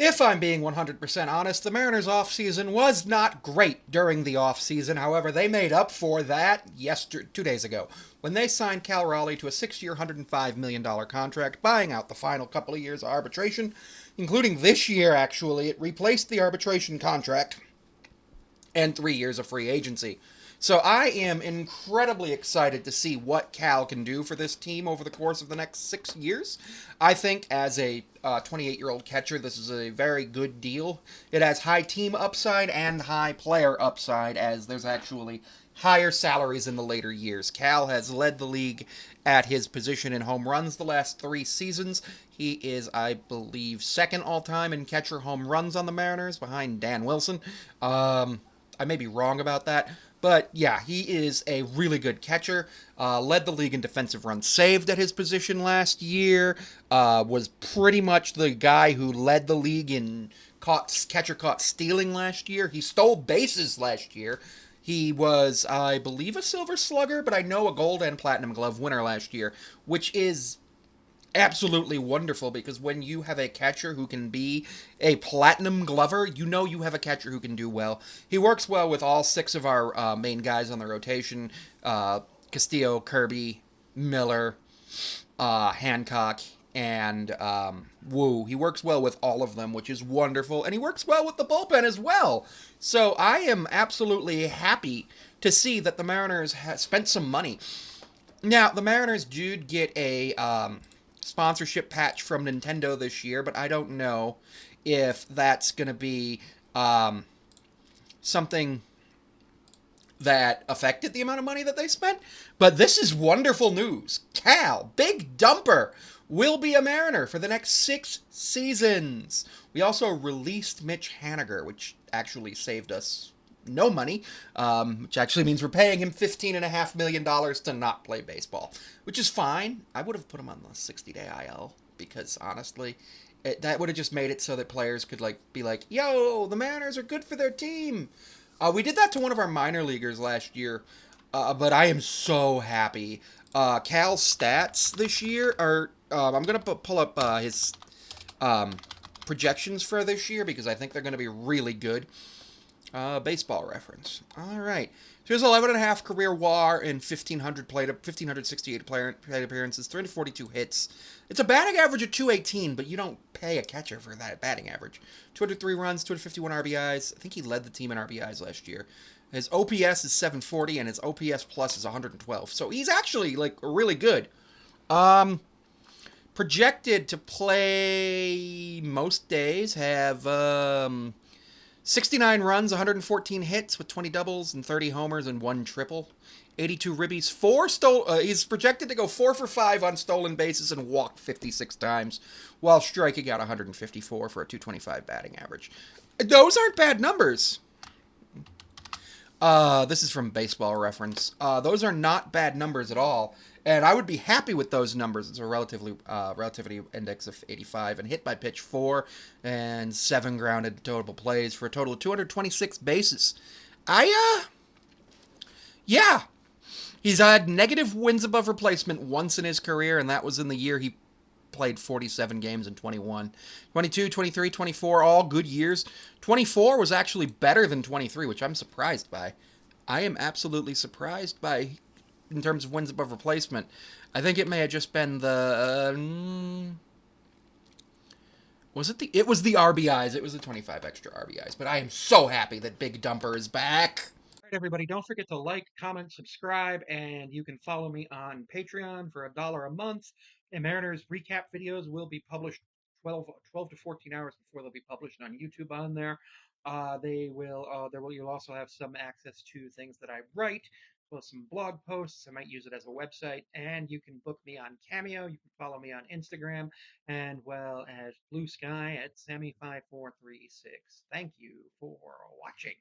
If I'm being 100% honest, the Mariners' offseason was not great during the offseason. However, they made up for that 2 days ago when they signed Cal Raleigh to a 6-year, $105 million contract, buying out the final couple of years of arbitration, including this year, actually. It replaced the arbitration contract and 3 years of free agency. So I am incredibly excited to see what Cal can do for this team over the course of the next 6 years. I think as a 28-year-old catcher, this is a very good deal. It has high team upside and high player upside, as there's actually higher salaries in the later years. Cal has led the league at his position in home runs the last 3 seasons. He is, I believe, second all time in catcher home runs on the Mariners, behind Dan Wilson. I may be wrong about that. But yeah, he is a really good catcher. Led the league in defensive runs saved at his position last year. Was pretty much the guy who led the league in catcher caught stealing last year. He stole bases last year. He was, I believe, a Silver Slugger, but I know a Gold and Platinum Glove winner last year, which is absolutely wonderful because when you have a catcher who can be a platinum glover, you know you have a catcher who can do well. He works well with all six of our main guys on the rotation: Castillo, Kirby, Miller, Hancock, and Wu. He works well with all of them, which is wonderful, and he works well with the bullpen as well. So I am absolutely happy to see that the Mariners spent some money. Now, the Mariners did get a sponsorship patch from Nintendo this year, but I don't know if that's going to be something that affected the amount of money that they spent. But this is wonderful news. Cal, Big Dumper, will be a Mariner for the next 6 seasons. We also released Mitch Haniger, which actually saved us no money, which actually means we're paying him $15.5 million to not play baseball, which is fine. I would have put him on the 60-day IL because honestly, that would have just made it so that players could be like, "Yo, the Mariners are good for their team." We did that to one of our minor leaguers last year, but I am so happy. Cal's stats this year are. I'm gonna pull up his um, projections for this year because I think they're gonna be really good. Baseball reference. All right. So here's 11 and a half career WAR in 1,568 plate appearances, 342 hits. It's a batting average of 218, but you don't pay a catcher for that batting average. 203 runs, 251 RBIs. I think he led the team in RBIs last year. His OPS is 740 and his OPS plus is 112. So he's actually really good. Um, Projected to play most days, have 69 runs, 114 hits with 20 doubles and 30 homers and 1 triple. 82 ribbies, he's projected to go 4 for 5 on stolen bases and walk 56 times, while striking out 154 for a 225 batting average. Those aren't bad numbers. This is from Baseball Reference. Those are not bad numbers at all, and I would be happy with those numbers. It's a relativity index of 85, and hit by pitch 4, and 7 grounded total plays for a total of 226 bases. Yeah, he's had negative wins above replacement once in his career, and that was in the year he played 47 games in 21. 22, 23, 24, all good years. 24 was actually better than 23, which I'm surprised by. I am absolutely surprised by in terms of wins above replacement. I think it may have just been was it the it was the RBIs. It was the 25 extra RBIs, but I am so happy that Big Dumper is back. All right, everybody, don't forget to like, comment, subscribe, and you can follow me on Patreon for $1 a month. And Mariners recap videos will be published 12 to 14 hours before they'll be published on YouTube on there. You'll also have some access to things that I write, as well as some blog posts. I might use it as a website, and you can book me on Cameo. You can follow me on Instagram, and well as Blue Sky at Sammy5436. Thank you for watching.